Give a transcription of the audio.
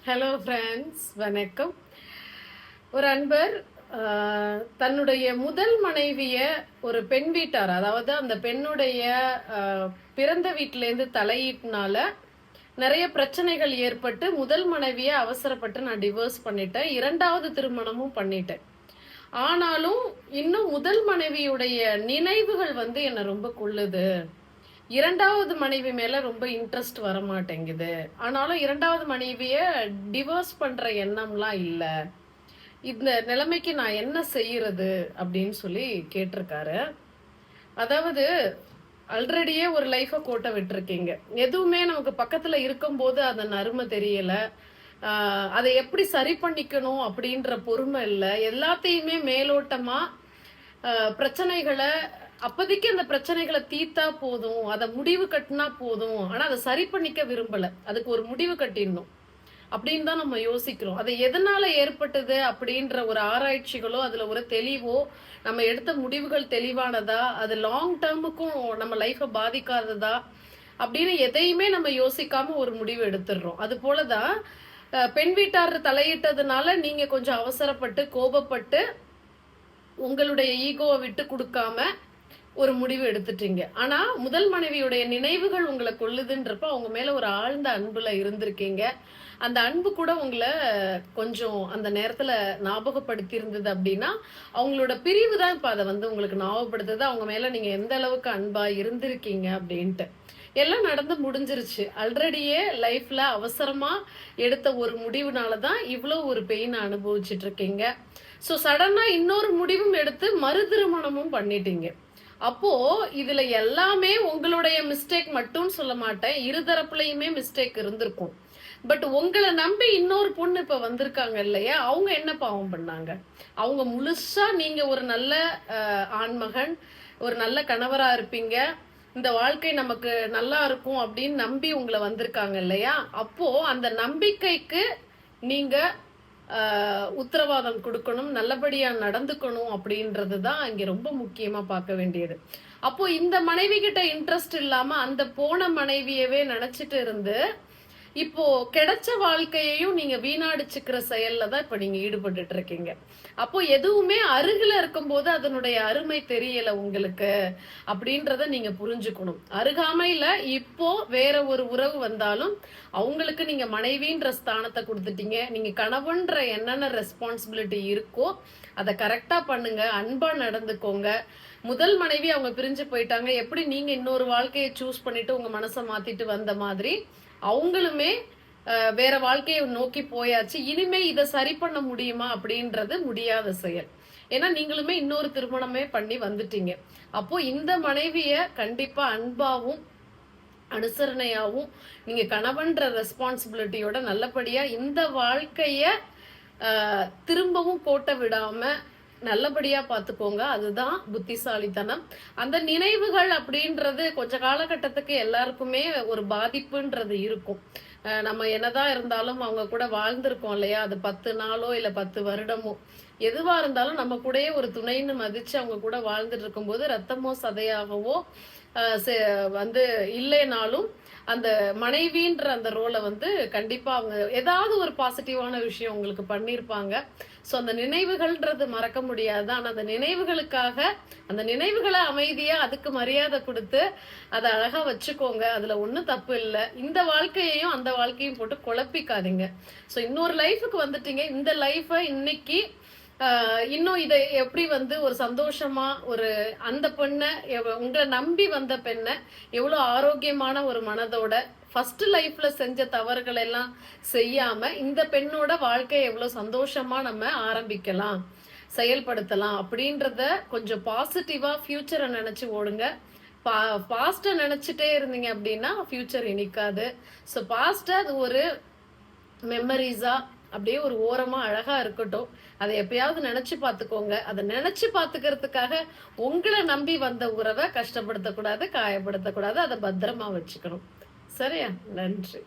Hello friends, வணக்கம். ஒரு அன்பர் தன்னுடைய முதல் மனைவிய ஒரு பெண் வீட்டார், அதாவது அந்த பெண்ணுடைய பிறந்த வீட்டிலேருந்து தலையீட்டினால நிறைய பிரச்சனைகள் ஏற்பட்டு முதல் மனைவியை அவசரப்பட்டு நான் டிவோர்ஸ் பண்ணிட்டேன். இரண்டாவது திருமணமும் பண்ணிட்டேன். ஆனாலும் இன்னும் முதல் மனைவியுடைய நினைவுகள் என்னை ரொம்ப கொள்ளுது. இரண்டாவது மனைவி மேல ரொம்ப இன்ட்ரெஸ்ட் வர மாட்டேங்குது. ஆனாலும் இரண்டாவது மனைவிய டிவோர்ஸ் பண்ற எண்ணம்லாம் இல்ல. இந்த நிலைமைக்கு நான் என்ன செய்யறது அப்படின்னு சொல்லி கேட்டிருக்காரு. அதாவது ஆல்ரெடியே ஒரு லைஃப கோட்டை விட்டுருக்கீங்க. எதுவுமே நமக்கு பக்கத்துல இருக்கும்போது அதன் அருமை தெரியல. அதை எப்படி சரி பண்ணிக்கணும் அப்படின்ற பொறுமை இல்லை. எல்லாத்தையுமே மேலோட்டமா பிரச்சனைகளை அப்போதைக்கு அந்த பிரச்சனைகளை தீர்த்தா போதும், அதை முடிவு கட்டினா போதும். ஆனா அதை சரி பண்ணிக்க விரும்பல. அதுக்கு ஒரு முடிவு கட்டிடணும் அப்படின்னு தான் நம்ம யோசிக்கிறோம். அது எதனால ஏற்பட்டது அப்படின்ற ஒரு ஆராய்ச்சிகளோ அதுல ஒரு தெளிவோ, நம்ம எடுத்த முடிவுகள் தெளிவானதா, அது லாங் டேர்முக்கும் நம்ம லைஃபை பாதிக்காததா அப்படின்னு எதையுமே நம்ம யோசிக்காம ஒரு முடிவு எடுத்துடுறோம். அது போலதான் பெண் வீட்டார் தலையிட்டதுனால நீங்க கொஞ்சம் அவசரப்பட்டு கோபப்பட்டு உங்களுடைய ஈகோவை விட்டு கொடுக்காம ஒரு முடிவு எடுத்துட்டீங்க. ஆனா முதல் மனைவியுடைய நினைவுகள் உங்களை கொள்ளுதுன்றப்ப அவங்க மேல ஒரு ஆழ்ந்த அன்புல இருந்திருக்கீங்க. அந்த அன்பு கூட உங்களை கொஞ்சம் அந்த நேரத்துல ஞாபகப்படுத்தி இருந்தது அப்படின்னா அவங்களோட பிரிவு தான் இப்ப அதை உங்களுக்கு ஞாபகப்படுத்துது. அவங்க மேல நீங்க எந்த அளவுக்கு அன்பா இருந்திருக்கீங்க அப்படின்ட்டு. எல்லாம் நடந்து முடிஞ்சிருச்சு. ஆல்ரெடியே லைஃப்ல அவசரமா எடுத்த ஒரு முடிவுனாலதான் இவ்வளவு ஒரு பெயின் அனுபவிச்சுட்டு இருக்கீங்க. சோ சடனா இன்னொரு முடிவும் எடுத்து மறு திருமணமும் பண்ணிட்டீங்க. அப்போ இதுல எல்லாமே உங்களுடைய மிஸ்டேக் மட்டும் சொல்ல மாட்டேன், இருதரப்புலயுமே மிஸ்டேக் இருந்திருக்கும். பட் உங்களை நம்பி இன்னொரு பொண்ணு இப்ப வந்திருக்காங்க இல்லையா, அவங்க என்ன பாவம் பண்ணாங்க? அவங்க முழுசா நீங்க ஒரு நல்ல ஆண்மகன், ஒரு நல்ல கணவரா இருப்பீங்க, இந்த வாழ்க்கை நமக்கு நல்லா இருக்கும் அப்படின்னு நம்பி உங்களை வந்திருக்காங்க இல்லையா. அப்போ அந்த நம்பிக்கைக்கு நீங்க உத்தரவாதம் கொடுக்கணும், நல்லபடியா நடந்துக்கணும் அப்படின்றது தான் இங்க ரொம்ப முக்கியமா பார்க்க வேண்டியது. அப்போ இந்த மனைவி கிட்ட இன்ட்ரெஸ்ட் இல்லாம அந்த போன மனைவியவே நினைச்சிட்டு இருந்து இப்போ கிடைச்ச வாழ்க்கையையும் நீங்க வீணாடிச்சுக்கிற செயல்ல தான் இப்ப நீங்க ஈடுபட்டு இருக்கீங்க. அப்போ எதுவுமே அருகில இருக்கும்போது அதனுடைய அருமை தெரியல உங்களுக்கு அப்படின்றத நீங்க புரிஞ்சுக்கணும். அருகாமையில இப்போ வேற ஒரு உறவு வந்தாலும் அவங்களுக்கு நீங்க மனைவின்ற ஸ்தானத்தை கொடுத்துட்டீங்க. நீங்க கணவன்ற என்னென்ன ரெஸ்பான்சிபிலிட்டி இருக்கோ அதை கரெக்டா பண்ணுங்க, அன்பா நடந்துக்கோங்க. முதல் மனைவி அவங்க பிரிஞ்சு போயிட்டாங்க, எப்படி நீங்க இன்னொரு வாழ்க்கையை சூஸ் பண்ணிட்டு உங்க மனசை மாத்திட்டு வந்த மாதிரி அவங்களுமே வேற வாழ்க்கையை நோக்கி போயாச்சு. இனிமே இதை சரி பண்ண முடியுமா அப்படின்றது முடியாத செயல். ஏன்னா நீங்களுமே இன்னொரு திருமணமே பண்ணி வந்துட்டீங்க. அப்போ இந்த மனைவிய கண்டிப்பா அன்பாவும் அனுசரணையாவும் நீங்க கணவன்ற ரெஸ்பான்சிபிலிட்டியோட நல்லபடியா இந்த வாழ்க்கைய திரும்பவும் கோட்டை விடாம நல்லபடியா பாத்துக்கோங்க. அதுதான் புத்திசாலித்தனம். அந்த நினைவுகள் அப்படின்றது கொஞ்ச காலகட்டத்துக்கு எல்லாருக்குமே ஒரு பாதிப்புன்றது இருக்கும். நம்ம என்னதான் இருந்தாலும் அவங்க கூட வாழ்ந்திருக்கோம் இல்லையா, அது 10 நாளோ இல்ல 10 வருடமோ எதுவா இருந்தாலும் நம்ம கூடயே ஒரு துணைன்னு மதிச்சு அவங்க கூட வாழ்ந்துட்டு இருக்கும்போது ரத்தமோ சதையாகவோ இல்லைனாலும் அந்த மனைவின்ற அந்த ரோலை கண்டிப்பா அவங்க ஏதாவது ஒரு பாசிட்டிவான விஷயம் உங்களுக்கு பண்ணியிருப்பாங்க. ஸோ அந்த நினைவுகள்ன்றது மறக்க முடியாது. ஆனா அந்த நினைவுகளுக்காக அந்த நினைவுகளை அமைதியா அதுக்கு மரியாதை கொடுத்து அதை அழகா வச்சுக்கோங்க. அதுல ஒன்றும் தப்பு இல்லை. இந்த வாழ்க்கையையும் அந்த வாழ்க்கையும் போட்டு குழப்பிக்காதீங்க. ஸோ இன்னொரு லைஃபுக்கு வந்துட்டீங்க. இந்த லைஃபை இன்னைக்கு இன்னும் இதை எப்படி ஒரு சந்தோஷமா ஒரு அந்த பெண்ணை உங்களை நம்பி வந்த பெண்ணை எவ்வளவு ஆரோக்கியமான ஒரு மனதோட ஃபர்ஸ்ட் லைஃப்ல செஞ்ச தவறுகள் எல்லாம் செய்யாம இந்த பெண்ணோட வாழ்க்கையை எவ்வளவு சந்தோஷமா நம்ம ஆரம்பிக்கலாம், செயல்படுத்தலாம் அப்படின்றத கொஞ்சம் பாசிட்டிவா ஃபியூச்சரை நினைச்சு ஓடுங்க. பாஸ்ட நினைச்சிட்டே இருந்தீங்க அப்படின்னா ஃபியூச்சர் இனிக்காது. ஸோ பாஸ்ட அது ஒரு மெமரிஸா அப்படியே ஒரு ஓரமா அழகா இருக்கட்டும். அதை எப்பயாவது நினைச்சு பாத்துக்கோங்க. அதை நினைச்சு பாத்துக்கிறதுக்காக உங்களை நம்பி வந்த உறவை கஷ்டப்படுத்தக்கூடாது, காயப்படுத்தக்கூடாது. அதை பத்திரமா வச்சுக்கணும். சரியா? நன்றி.